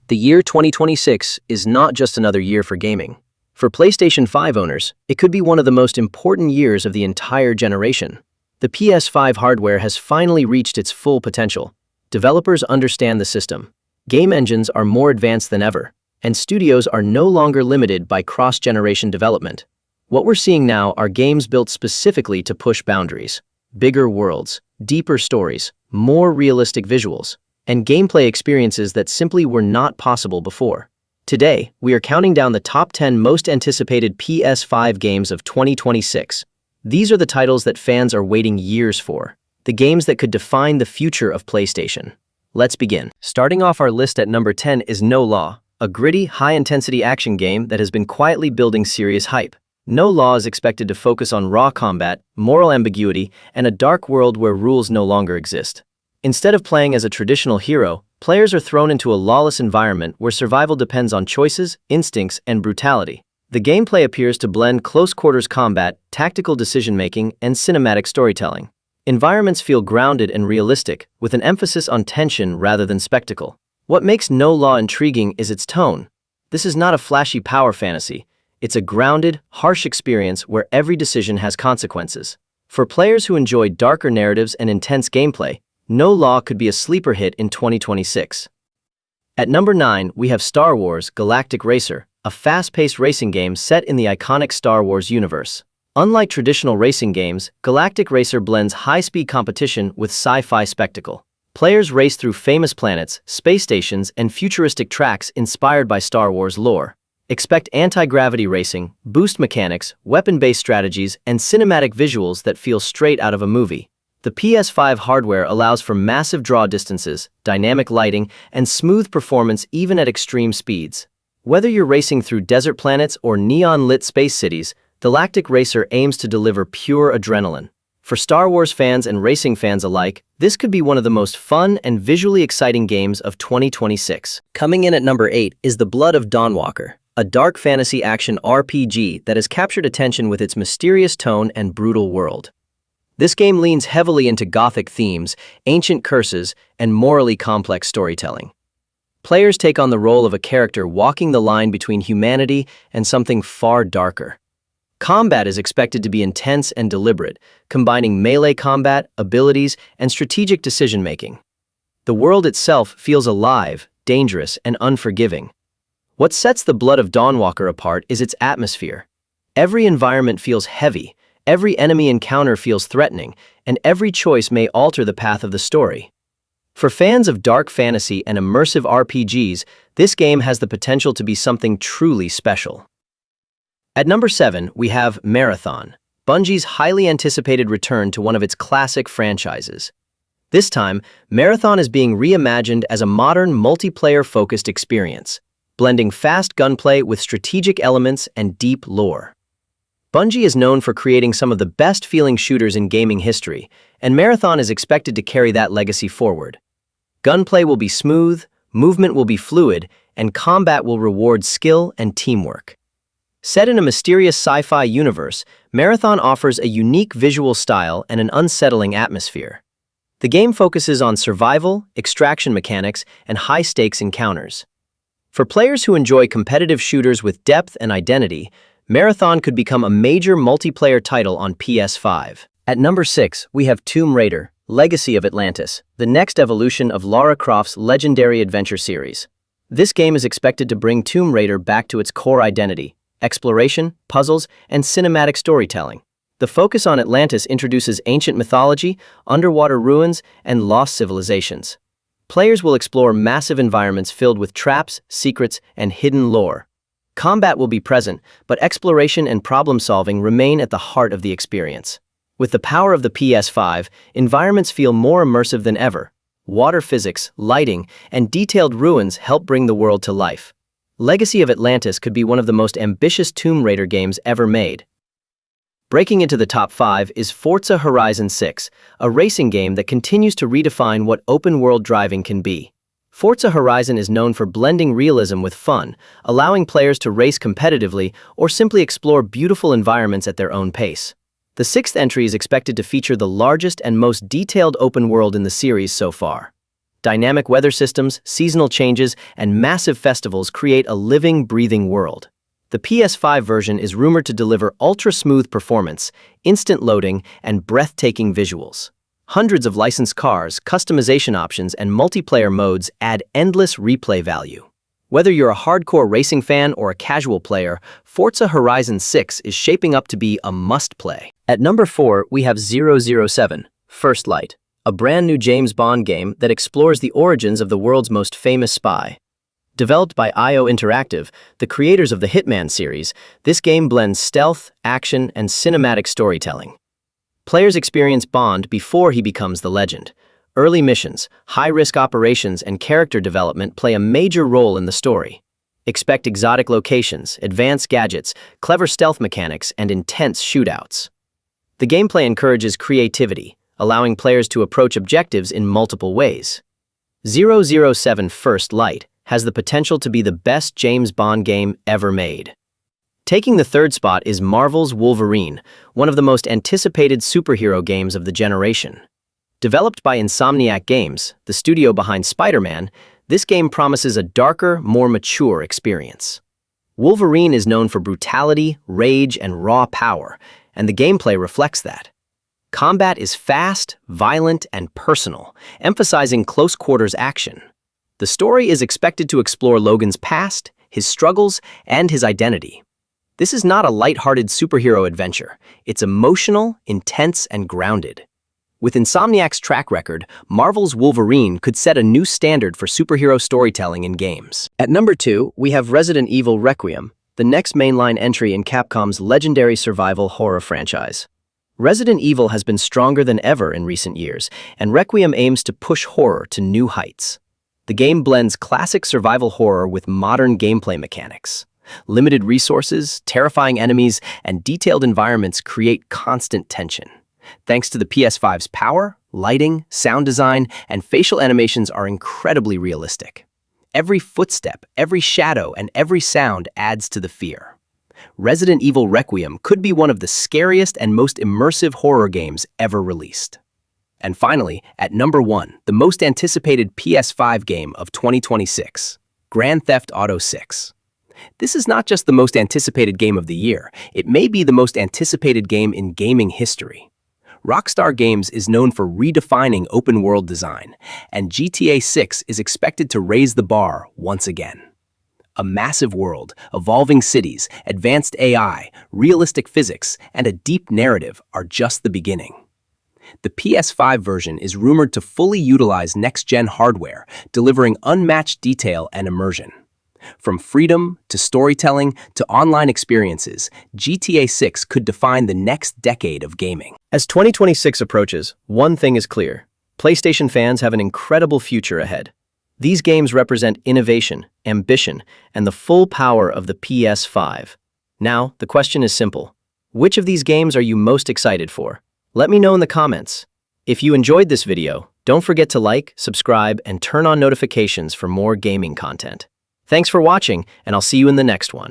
The year 2026 is not just another year for gaming. For PlayStation 5 owners, it could be one of the most important years of the entire generation. The PS5 hardware has finally reached its full potential. Developers understand the system. Game engines are more advanced than ever, and studios are no longer limited by cross-generation development. What we're seeing now are games built specifically to push boundaries. Bigger worlds, deeper stories, more realistic visuals, and gameplay experiences that simply were not possible before. Today, we are counting down the top 10 most anticipated PS5 games of 2026. These are the titles that fans are waiting years for, the games that could define the future of PlayStation. Let's begin. Starting off our list at number 10 is No Law, a gritty, high-intensity action game that has been quietly building serious hype. No Law is expected to focus on raw combat, moral ambiguity, and a dark world where rules no longer exist. Instead of playing as a traditional hero, players are thrown into a lawless environment where survival depends on choices, instincts, and brutality. The gameplay appears to blend close-quarters combat, tactical decision-making, and cinematic storytelling. Environments feel grounded and realistic, with an emphasis on tension rather than spectacle. What makes No Law intriguing is its tone. This is not a flashy power fantasy. It's a grounded, harsh experience where every decision has consequences. For players who enjoy darker narratives and intense gameplay, No Law could be a sleeper hit in 2026. At number 9, we have Star Wars Galactic Racer, a fast-paced racing game set in the iconic Star Wars universe. Unlike traditional racing games, Galactic Racer blends high-speed competition with sci-fi spectacle. Players race through famous planets, space stations, and futuristic tracks inspired by Star Wars lore. Expect anti-gravity racing, boost mechanics, weapon-based strategies, and cinematic visuals that feel straight out of a movie. The PS5 hardware allows for massive draw distances, dynamic lighting, and smooth performance even at extreme speeds. Whether you're racing through desert planets or neon-lit space cities, Galactic Racer aims to deliver pure adrenaline. For Star Wars fans and racing fans alike, this could be one of the most fun and visually exciting games of 2026. Coming in at number 8 is The Blood of Dawnwalker, a dark fantasy action RPG that has captured attention with its mysterious tone and brutal world. This game leans heavily into Gothic themes, ancient curses, and morally complex storytelling. Players take on the role of a character walking the line between humanity and something far darker. Combat is expected to be intense and deliberate, combining melee combat, abilities, and strategic decision-making. The world itself feels alive, dangerous, and unforgiving. What sets The Blood of Dawnwalker apart is its atmosphere. Every environment feels heavy, every enemy encounter feels threatening, and every choice may alter the path of the story. For fans of dark fantasy and immersive RPGs, this game has the potential to be something truly special. At number 7, we have Marathon, Bungie's highly anticipated return to one of its classic franchises. This time, Marathon is being reimagined as a modern, multiplayer-focused experience, blending fast gunplay with strategic elements and deep lore. Bungie is known for creating some of the best-feeling shooters in gaming history, and Marathon is expected to carry that legacy forward. Gunplay will be smooth, movement will be fluid, and combat will reward skill and teamwork. Set in a mysterious sci-fi universe, Marathon offers a unique visual style and an unsettling atmosphere. The game focuses on survival, extraction mechanics, and high-stakes encounters. For players who enjoy competitive shooters with depth and identity, Marathon could become a major multiplayer title on PS5. At number 6, we have Tomb Raider, Legacy of Atlantis, the next evolution of Lara Croft's legendary adventure series. This game is expected to bring Tomb Raider back to its core identity: exploration, puzzles, and cinematic storytelling. The focus on Atlantis introduces ancient mythology, underwater ruins, and lost civilizations. Players will explore massive environments filled with traps, secrets, and hidden lore. Combat will be present, but exploration and problem-solving remain at the heart of the experience. With the power of the PS5, environments feel more immersive than ever. Water physics, lighting, and detailed ruins help bring the world to life. Legacy of Atlantis could be one of the most ambitious Tomb Raider games ever made. Breaking into the top 5 is Forza Horizon 6, a racing game that continues to redefine what open-world driving can be. Forza Horizon is known for blending realism with fun, allowing players to race competitively or simply explore beautiful environments at their own pace. The 6th entry is expected to feature the largest and most detailed open world in the series so far. Dynamic weather systems, seasonal changes, and massive festivals create a living, breathing world. The PS5 version is rumored to deliver ultra-smooth performance, instant loading, and breathtaking visuals. Hundreds of licensed cars, customization options, and multiplayer modes add endless replay value. Whether you're a hardcore racing fan or a casual player, Forza Horizon 6 is shaping up to be a must-play. At number 4, we have 007, First Light, a brand new James Bond game that explores the origins of the world's most famous spy. Developed by IO Interactive, the creators of the Hitman series, this game blends stealth, action, and cinematic storytelling. Players experience Bond before he becomes the legend. Early missions, high-risk operations, and character development play a major role in the story. Expect exotic locations, advanced gadgets, clever stealth mechanics, and intense shootouts. The gameplay encourages creativity, allowing players to approach objectives in multiple ways. 007 First Light has the potential to be the best James Bond game ever made. Taking the third spot is Marvel's Wolverine, one of the most anticipated superhero games of the generation. Developed by Insomniac Games, the studio behind Spider-Man, this game promises a darker, more mature experience. Wolverine is known for brutality, rage, and raw power, and the gameplay reflects that. Combat is fast, violent, and personal, emphasizing close-quarters action. The story is expected to explore Logan's past, his struggles, and his identity. This is not a light-hearted superhero adventure. It's emotional, intense, and grounded. With Insomniac's track record, Marvel's Wolverine could set a new standard for superhero storytelling in games. At number 2, we have Resident Evil Requiem, the next mainline entry in Capcom's legendary survival horror franchise. Resident Evil has been stronger than ever in recent years, and Requiem aims to push horror to new heights. The game blends classic survival horror with modern gameplay mechanics. Limited resources, terrifying enemies, and detailed environments create constant tension. Thanks to the PS5's power, lighting, sound design, and facial animations are incredibly realistic. Every footstep, every shadow, and every sound adds to the fear. Resident Evil Requiem could be one of the scariest and most immersive horror games ever released. And finally, at number 1, the most anticipated PS5 game of 2026, Grand Theft Auto 6. This is not just the most anticipated game of the year, it may be the most anticipated game in gaming history. Rockstar Games is known for redefining open-world design, and GTA 6 is expected to raise the bar once again. A massive world, evolving cities, advanced AI, realistic physics, and a deep narrative are just the beginning. The PS5 version is rumored to fully utilize next-gen hardware, delivering unmatched detail and immersion. From freedom to storytelling to online experiences, GTA 6 could define the next decade of gaming. As 2026 approaches, one thing is clear. PlayStation fans have an incredible future ahead. These games represent innovation, ambition, and the full power of the PS5. Now, the question is simple. Which of these games are you most excited for? Let me know in the comments. If you enjoyed this video, don't forget to like, subscribe, and turn on notifications for more gaming content. Thanks for watching, and I'll see you in the next one.